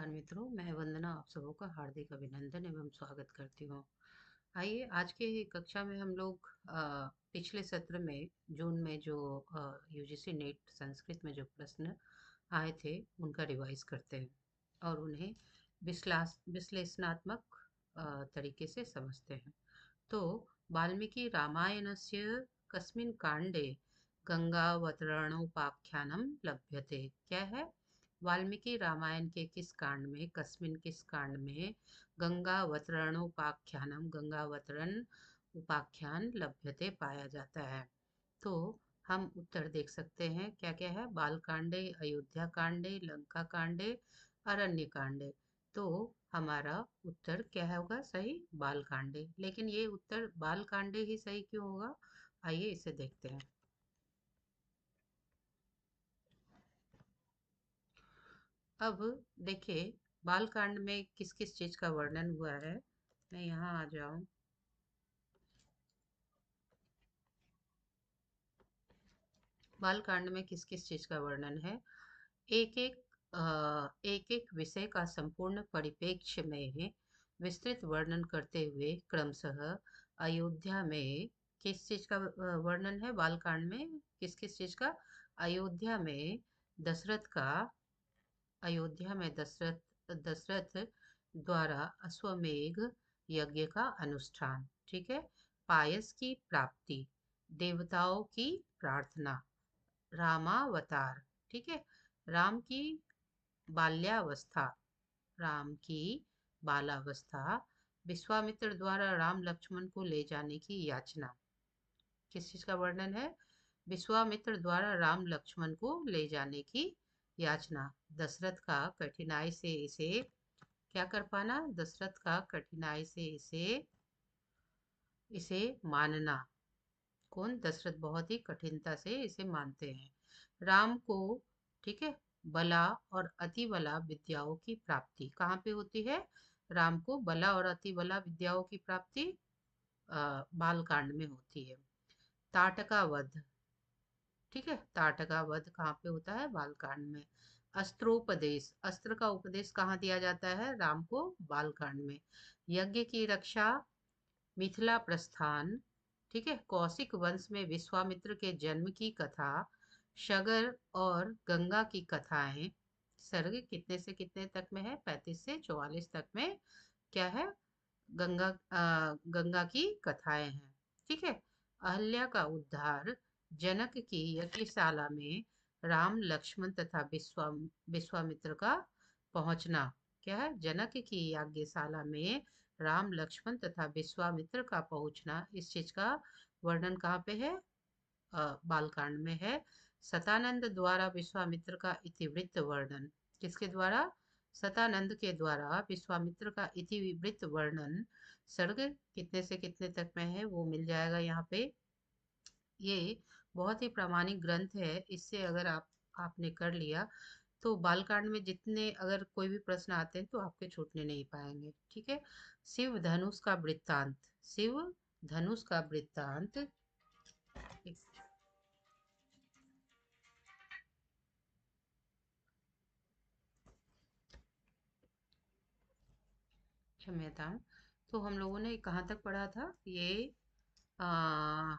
नमस्कार मित्रों, मैं वंदना आप सबों का हार्दिक अभिनंदन एवं स्वागत करती हूँ। आइए आज के कक्षा में हम लोग पिछले सत्र में जून में जो यूजीसी नेट संस्कृत में जो प्रश्न आए थे उनका रिवाइज करते हैं और उन्हें विश्लेषणात्मक तरीके से समझते हैं। तो वाल्मीकि रामायणस्य कस्मिन् काण्डे गंगावतरणोपाख्यानं लभ्यते। क्या है? वाल्मीकि रामायण के किस कांड में गंगावतरण उपाख्यान लभ्यते पाया जाता है। तो हम उत्तर देख सकते हैं क्या क्या है। बाल कांडे, अयोध्या कांडे, लंका कांडे, अरण्य कांडे। तो हमारा उत्तर क्या होगा? सही, बाल कांडे। लेकिन ये उत्तर बाल कांडे ही सही क्यों होगा? आइए इसे देखते हैं। अब देखिए, बाल कांड में किस किस चीज का वर्णन हुआ है। मैं यहाँ आ जाऊं। बाल कांड में किस किस चीज का वर्णन है। एक एक विषय का संपूर्ण परिप्रेक्ष्य में विस्तृत वर्णन करते हुए क्रमशः अयोध्या में किस चीज का वर्णन है। बाल कांड में किस किस चीज का? अयोध्या में दशरथ का अयोध्या में दशरथ द्वारा अश्वमेध यज्ञ का अनुष्ठान। ठीक है। पायस की प्राप्ति, देवताओं की प्रार्थना, रामावतार। ठीक है। राम की बाल्यावस्था, राम की बालावस्था, विश्वामित्र द्वारा राम लक्ष्मण को ले जाने की याचना। किस चीज का वर्णन है? विश्वामित्र द्वारा राम लक्ष्मण को ले जाने की याचना। दशरथ का कठिनाई से इसे क्या कर पाना? दशरथ का कठिनाई से इसे इसे मानना। कौन? दशरथ बहुत ही कठिनता से इसे मानते हैं। राम को, ठीक है, बला और अति बला विद्याओं की प्राप्ति कहाँ पे होती है? राम को बला और अति बला विद्याओं की प्राप्ति बाल कांड में होती है। ताटका वध, ठीक है, ताटका वध कहाँ पे होता है? बालकांड में। अस्त्रोपदेश, अस्त्र का उपदेश कहाँ दिया जाता है? राम को, बालकांड में। यज्ञ की रक्षा, मिथिला प्रस्थान, ठीक है, कौशिक वंश में विश्वामित्र के जन्म की कथा, शगर और गंगा की कथाएं। सर्ग कितने से कितने तक में है? 35 से 44 तक में क्या है? गंगा की कथाएं हैं। ठीक है। अहल्या का उद्धार, जनक की यज्ञशाला में राम लक्ष्मण तथा विश्वामित्र का पहुंचना। क्या है? जनक की यज्ञशाला में राम लक्ष्मण तथा विश्वामित्र का पहुंचना। इस चीज का वर्णन कहाँ पे है? बालकांड में है। सतानंद द्वारा विश्वामित्र का इतिवृत्त वर्णन। किसके द्वारा? सतानंद के द्वारा विश्वामित्र का इतिवृत्त वर्णन। सर्ग कितने से कितने तक में है वो मिल जाएगा यहाँ पे। ये बहुत ही प्रामाणिक ग्रंथ है। इससे अगर आपने कर लिया तो बालकांड में जितने अगर कोई भी प्रश्न आते हैं तो आपके छूटने नहीं पाएंगे। ठीक है। शिव धनुष का वृत्तांत, शिव धनुष का वृत्तांत। क्षम्यता। तो हम लोगों ने कहाँ तक पढ़ा था? ये आ,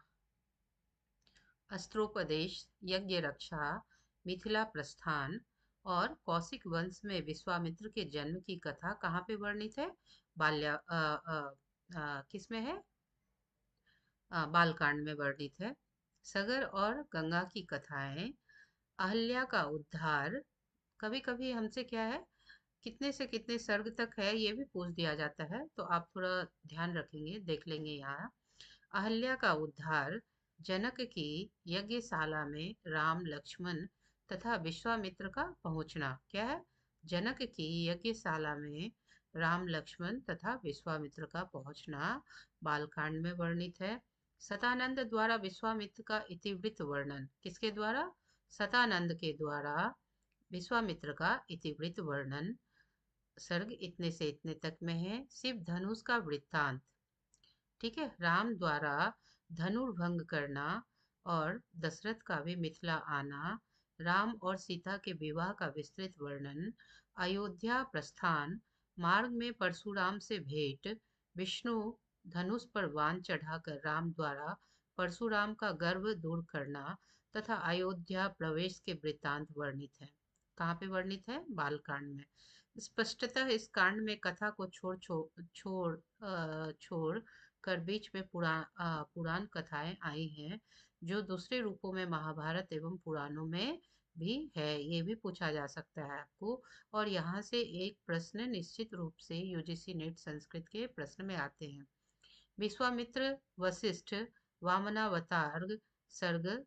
अस्त्रोपदेश, यज्ञ रक्षा, मिथिला प्रस्थान और कौशिक वंश में विश्वामित्र के जन्म की कथा कहाँ पे वर्णित है? बाल्या किस में है? बालकांड में वर्णित है। सगर और गंगा की कथाएं, अहल्या का उद्धार। कभी कभी हमसे क्या है, कितने से कितने सर्ग तक है ये भी पूछ दिया जाता है, तो आप थोड़ा ध्यान रखेंगे, देख लेंगे यहाँ। अहल्या का उद्धार, जनक की यज्ञशाला में राम लक्ष्मण तथा विश्वामित्र का पहुंचना। क्या है? जनक की यज्ञशाला में राम लक्ष्मण तथा विश्वामित्र का पहुंचना बालकांड में वर्णित है। सतानंद द्वारा विश्वामित्र का इतिवृत्त वर्णन। किसके द्वारा? सतानंद के द्वारा विश्वामित्र का इतिवृत्त वर्णन। सर्ग इतने से इतने तक में है। शिव धनुष का वृत्तांत, ठीक है, राम द्वारा धनुर्भंग करना और दशरथ का भी मिथिला आना, राम और सीता के विवाह का विस्तृत वर्णन, अयोध्या प्रस्थान, मार्ग में परशुराम से भेंट, विष्णु धनुष पर बाण चढ़ाकर राम द्वारा परशुराम का गर्व दूर करना तथा अयोध्या प्रवेश के वृत्तांत वर्णित है। कहाँ पे वर्णित है? बालकांड में। स्पष्टतः इस कांड में कथा को छोड़ कर बीच में पुराण कथाएं आई हैं, जो दूसरे रूपों में महाभारत एवं पुराणों में भी है। ये भी पूछा जा सकता है आपको। और यहाँ से एक प्रश्न निश्चित रूप से यूजीसी नेट संस्कृत के प्रश्न में आते हैं। विश्वामित्र वशिष्ठ वामनावतार, सर्ग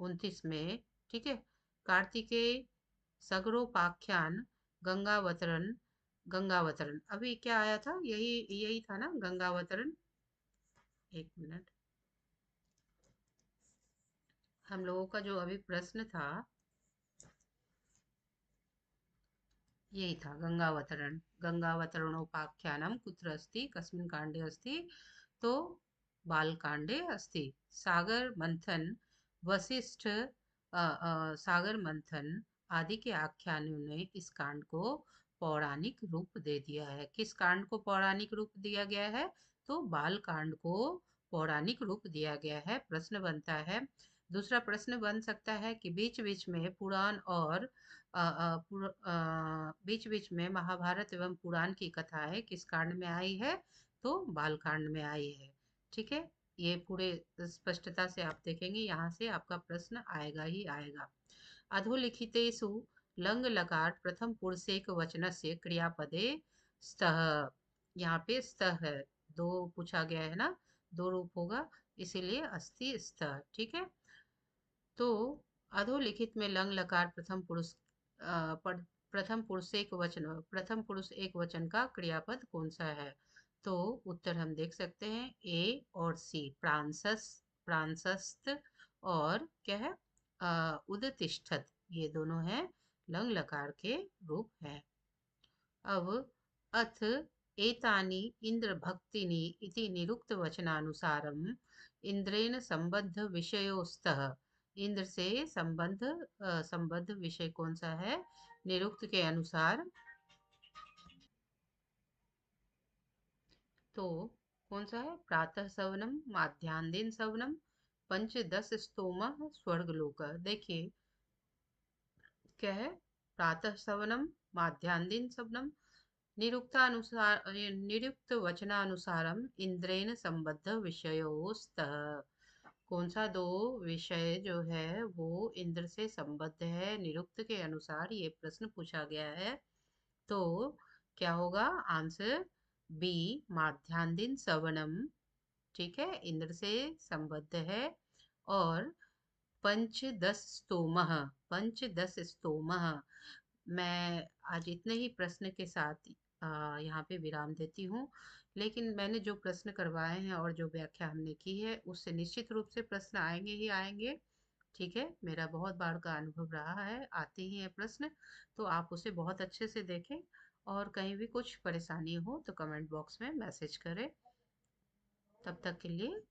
29 में, ठीक है। कार्तिकेय सगरोपाख्यान, गंगावतरण। गंगावतरण अभी क्या आया था? यही यही था ना, गंगावतरण। एक मिनट, हम लोगों का जो अभी प्रश्न था यही था, गंगावतरण। गंगावतरणोपाख्यानम कुत्र अस्ति, कस्मिन् कांडे अस्ति? तो बालकांडे अस्ति। सागर मंथन, वशिष्ठ सागर मंथन आदि के आख्यानों ने इस कांड को पौराणिक रूप दे दिया है। किस कांड को पौराणिक रूप दिया गया है? तो बाल कांड को पौराणिक रूप दिया गया है। प्रश्न बनता है, दूसरा प्रश्न बन सकता है कि बीच बीच में पुराण और बीच बीच में महाभारत एवं पुराण की कथाएं किस कांड में आई है? तो बाल कांड में आई है। ठीक है, ये पूरे स्पष्टता से आप देखेंगे, यहाँ से आपका प्रश्न आएगा ही आएगा। अधोलिखितेषु लंग लकार प्रथम पुरुषेक वचनस्य क्रियापदे स्तः। यहाँ पे स्तः है, दो पूछा गया है ना, दो रूप होगा, इसीलिए अस्ति स्तः। ठीक है, तो अधोलिखित में लंग लकार प्रथम पुरुष एक वचन, प्रथम पुरुष एक वचन का क्रियापद कौन सा है? तो उत्तर हम देख सकते हैं ए और सी, प्रांसस, प्रांसस्त, और क्या है, उदतिष्ठत, ये दोनों हैं लंग लकार के रूप हैं। अब अथ एतानि इंद्र भक्तिनि इति निरुक्त वचनानुसारम इंद्रेण संबद्ध विषयोस्तः। इंद्र से संबद्ध विषय कौन सा है? निरुक्त के अनुसार तो कौन सा है? प्रातः सवनम, माध्यान्ह सवनम, पंचदश स्तोम, स्वर्गलोक। देखिए क्या है, प्रातः सवनम, माध्यान्ह सवनम, निरुक्त वचनानुसारम इंद्रेण संबद्ध विषयोस्तः। कौन सा दो विषय जो है वो इंद्र से संबद्ध है निरुक्त के अनुसार? ये प्रश्न पूछा गया है। तो क्या होगा आंसर? बी, माध्यान्ह सवनम। ठीक है, इंद्र से संबद्ध है। और पंचदश स्तोमः, पंचदश स्तोमः। मैं आज इतने ही प्रश्न के साथ यहाँ पे विराम देती हूँ। लेकिन मैंने जो प्रश्न करवाए हैं और जो व्याख्या हमने की है उससे निश्चित रूप से प्रश्न आएंगे ही आएंगे। ठीक है, मेरा बहुत बार का अनुभव रहा है, आते ही है प्रश्न, तो आप उसे बहुत अच्छे से देखें। और कहीं भी कुछ परेशानी हो तो कमेंट बॉक्स में मैसेज करें। तब तक के लिए